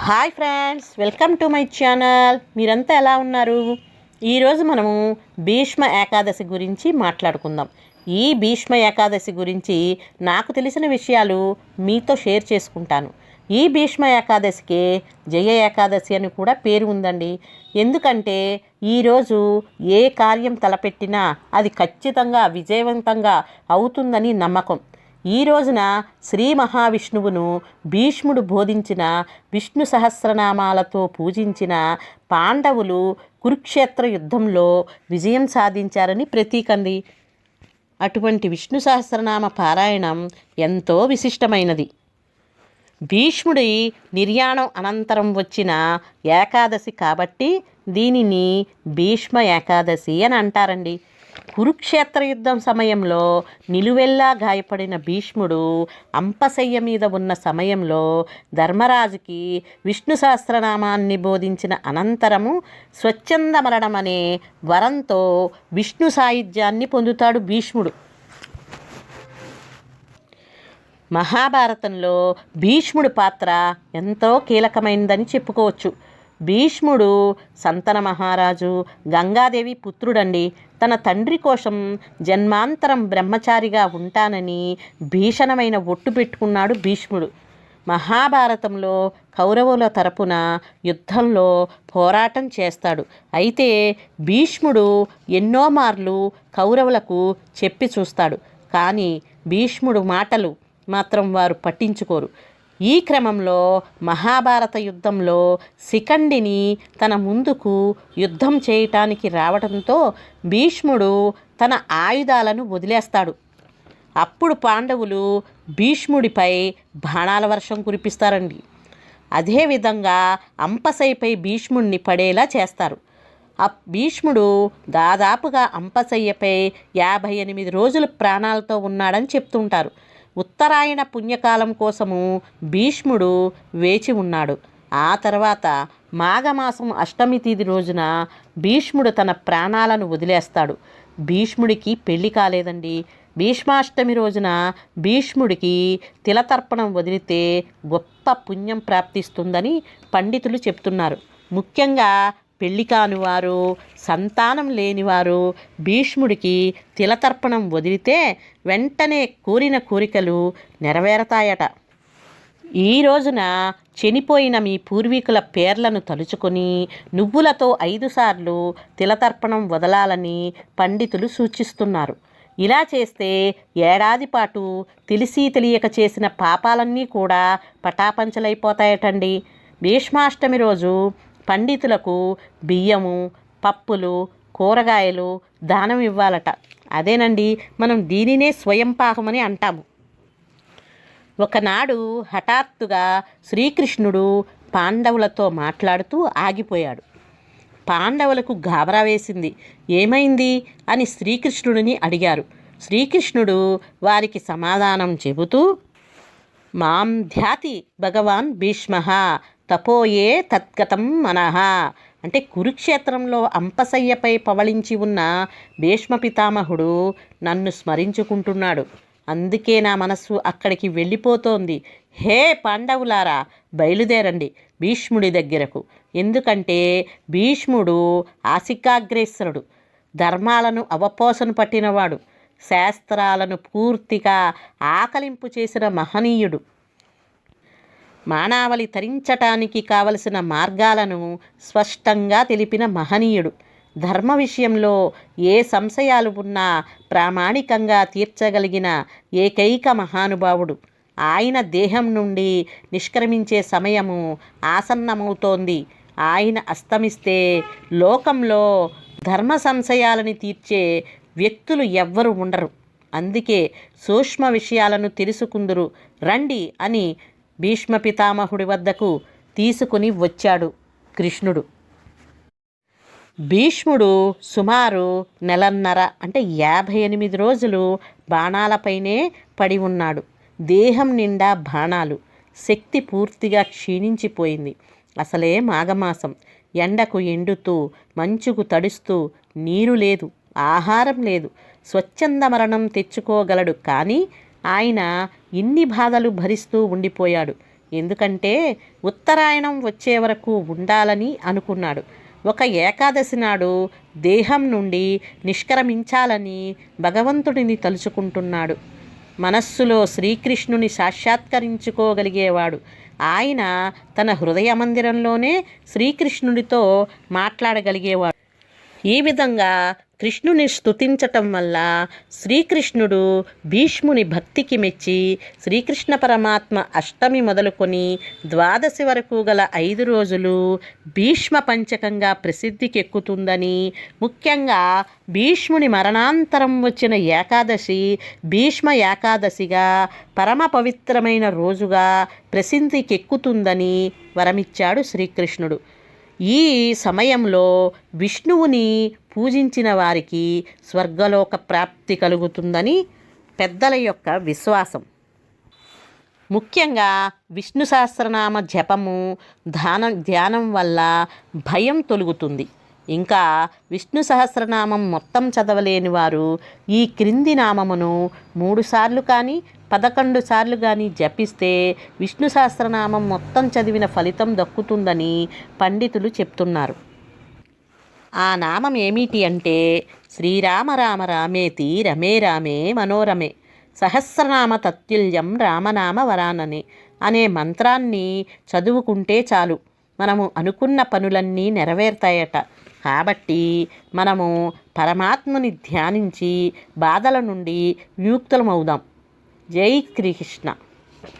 Hi friends, welcome to my channel. మీరంతా ఎలా ఉన్నారు? ఈరోజు మనము భీష్మ ఏకాదశి గురించి మాట్లాడుకుందాం. ఈ భీష్మ ఏకాదశి గురించి నాకు తెలిసిన విషయాలు మీతో షేర్ చేసుకుంటాను. ఈ భీష్మ ఏకాదశికి జయ ఏకాదశి అని కూడా పేరు ఉందండి. ఎందుకంటే ఈరోజు ఏ కార్యం తలపెట్టినా అది ఖచ్చితంగా విజయవంతంగా అవుతుందని నమ్మకం. ఈ రోజున శ్రీ మహావిష్ణువును భీష్ముడు బోధించిన విష్ణు సహస్రనామాలతో పూజించిన పాండవులు కురుక్షేత్ర యుద్ధంలో విజయం సాధించారని ప్రతీకంది. అటువంటి విష్ణు సహస్రనామ పారాయణం ఎంతో విశిష్టమైనది. భీష్ముడి నిర్యాణం అనంతరం వచ్చిన ఏకాదశి కాబట్టి దీనిని భీష్మ ఏకాదశి అని అంటారండి. కురుక్షేత్ర యుద్ధం సమయంలో నిలువెల్లా గాయపడిన భీష్ముడు అంపశయ్య మీద ఉన్న సమయంలో ధర్మరాజుకి విష్ణు సహస్రనామాన్ని బోధించిన అనంతరము స్వచ్ఛంద మరణం అనే వరంతో విష్ణు సాయుధ్యాన్ని పొందుతాడు భీష్ముడు. మహాభారతంలో భీష్ముడి పాత్ర ఎంతో కీలకమైనదని చెప్పుకోవచ్చు. భీష్ముడు సంతన మహారాజు గంగాదేవి పుత్రుడండి. తన తండ్రి కోసం జన్మాంతరం బ్రహ్మచారిగా ఉంటానని భీషణమైన ఒట్టు పెట్టుకున్నాడు భీష్ముడు. మహాభారతంలో కౌరవుల తరపున యుద్ధంలో పోరాటం చేస్తాడు. అయితే భీష్ముడు ఎన్నో మార్లు కౌరవులకు చెప్పి చూస్తాడు. కానీ భీష్ముడు మాటలు మాత్రం వారు పట్టించుకోరు. ఈ క్రమంలో మహాభారత యుద్ధంలో శిఖండిని తన ముందుకు యుద్ధం చేయటానికి రావడంతో భీష్ముడు తన ఆయుధాలను వదిలేస్తాడు. అప్పుడు పాండవులు భీష్ముడిపై బాణాల వర్షం కురిపిస్తారండి. అదేవిధంగా అంపశయ్యపై భీష్ముడిని పడేలా చేస్తారు. భీష్ముడు దాదాపుగా అంపశయ్యపై 58 రోజులు ప్రాణాలతో ఉన్నాడని చెప్తుంటారు. ఉత్తరాయణ పుణ్యకాలం కోసము భీష్ముడు వేచి ఉన్నాడు. ఆ తర్వాత మాఘమాసం అష్టమి తిథి రోజున భీష్ముడు తన ప్రాణాలను వదిలేస్తాడు. భీష్ముడికి పెళ్లి కాలేదండి. భీష్మాష్టమి రోజున భీష్ముడికి తిలతర్పణం వదిలితే గొప్ప పుణ్యం ప్రాప్తిస్తుందని పండితులు చెప్తున్నారు. ముఖ్యంగా పెళ్లి కానివారు, సంతానం లేనివారు భీష్ముడికి తిలతర్పణం వదిలితే వెంటనే కోరిన కోరికలు నెరవేరతాయట. ఈ రోజున చనిపోయిన మీ పూర్వీకుల పేర్లను తలుచుకొని నువ్వులతో 5 సార్లు తిలతర్పణం వదలాలని పండితులు సూచిస్తున్నారు. ఇలా చేస్తే ఏడాది పాటు తెలిసి తెలియక చేసిన పాపాలన్నీ కూడా పటాపంచలైపోతాయటండి. భీష్మాష్టమి రోజు పండితులకు బియ్యము, పప్పులు, కూరగాయలు దానం ఇవ్వాలట. అదేనండి, మనం దీనినే స్వయం పాకమని అంటాము. ఒకనాడు హఠాత్తుగా శ్రీకృష్ణుడు పాండవులతో మాట్లాడుతూ ఆగిపోయాడు. పాండవులకు గాబరా వేసింది. ఏమైంది అని శ్రీకృష్ణుడిని అడిగారు. శ్రీకృష్ణుడు వారికి సమాధానం చెబుతూ, మాం ధ్యాతి భగవాన్ భీష్మః తపోయే తద్గతం మనః, అంటే కురుక్షేత్రంలో అంపశయ్యపై పవళించి ఉన్న భీష్మ పితామహుడు నన్ను స్మరించుకుంటున్నాడు. అందుకే నా మనస్సు అక్కడికి వెళ్ళిపోతోంది. హే పాండవులారా, బయలుదేరండి భీష్ముడి దగ్గరకు. ఎందుకంటే భీష్ముడు ఆసికాగ్రేసరుడు, ధర్మాలను అవపోసను పట్టినవాడు, శాస్త్రాలను పూర్తిగా ఆకలింపు చేసిన మహనీయుడు, మానవాళి తరించటానికి కావలసిన మార్గాలను స్పష్టంగా తెలిపిన మహనీయుడు, ధర్మ విషయంలో ఏ సంశయాలు ఉన్నా ప్రామాణికంగా తీర్చగలిగిన ఏకైక మహానుభావుడు. ఆయన దేహం నుండి నిష్క్రమించే సమయము ఆసన్నమవుతోంది. ఆయన అస్తమిస్తే లోకంలో ధర్మ సంశయాలని తీర్చే వ్యక్తులు ఎవ్వరు ఉండరు. అందుకే సూక్ష్మ విషయాలను తెలుసుకుందురు రండి అని భీష్మ పితామహుడి వద్దకు తీసుకుని వచ్చాడు కృష్ణుడు. భీష్ముడు సుమారు నెలన్నర అంటే 58 రోజులు బాణాలపైనే పడి ఉన్నాడు. దేహం నిండా బాణాలు, శక్తి పూర్తిగా క్షీణించిపోయింది. అసలే మాఘమాసం, ఎండకు ఎండుతూ మంచుకు తడుస్తూ నీరు లేదు, ఆహారం లేదు. స్వచ్ఛంద మరణం తెచ్చుకోగలడు, కానీ ఆయన ఇన్ని బాధలు భరిస్తూ ఉండిపోయాడు. ఎందుకంటే ఉత్తరాయణం వచ్చే వరకు ఉండాలని అనుకున్నాడు. ఒక ఏకాదశి నాడు దేహం నుండి నిష్క్రమించాలని భగవంతుడిని తలుచుకుంటున్నాడు. మనస్సులో శ్రీకృష్ణుని సాక్షాత్కరించుకోగలిగేవాడు. ఆయన తన హృదయ మందిరంలోనే శ్రీకృష్ణుడితో మాట్లాడగలిగేవాడు. ఈ విధంగా కృష్ణుని స్తుతించటం వల్ల శ్రీకృష్ణుడు భీష్ముని భక్తికి మెచ్చి శ్రీకృష్ణ పరమాత్మ అష్టమి మొదలుకొని ద్వాదశి వరకు గల 5 రోజులు భీష్మ పంచకంగా ప్రసిద్ధికెక్కుతుందని, ముఖ్యంగా భీష్ముని మరణాంతరం వచ్చిన ఏకాదశి భీష్మ ఏకాదశిగా పరమ పవిత్రమైన రోజుగా ప్రసిద్ధికెక్కుతుందని వరమిచ్చాడు శ్రీకృష్ణుడు. ఈ సమయంలో విష్ణువుని పూజించిన వారికి స్వర్గలోక ప్రాప్తి కలుగుతుందని పెద్దల యొక్క విశ్వాసం. ముఖ్యంగా విష్ణు సహస్రనామ జపము ధ్యానం వల్ల భయం తొలగుతుంది. ఇంకా విష్ణు సహస్రనామం మొత్తం చదవలేని వారు ఈ క్రింది నామమును 3 సార్లు కానీ 11 సార్లు కానీ జపిస్తే విష్ణు సహస్రనామం మొత్తం చదివిన ఫలితం దక్కుతుందని పండితులు చెప్తున్నారు. ఆ నామం ఏమిటి అంటే శ్రీరామ రామ రామేతి రమే రామే మనోరమే సహస్రనామ తత్తుల్యం రామనామ వరాననే అనే మంత్రాన్ని చదువుకుంటే చాలు మనము అనుకున్న పనులన్నీ నెరవేరుతాయట. కాబట్టి మనము పరమాత్మని ధ్యానించి బాధల నుండి విముక్తులమవుదాం. జై శ్రీకృష్ణ.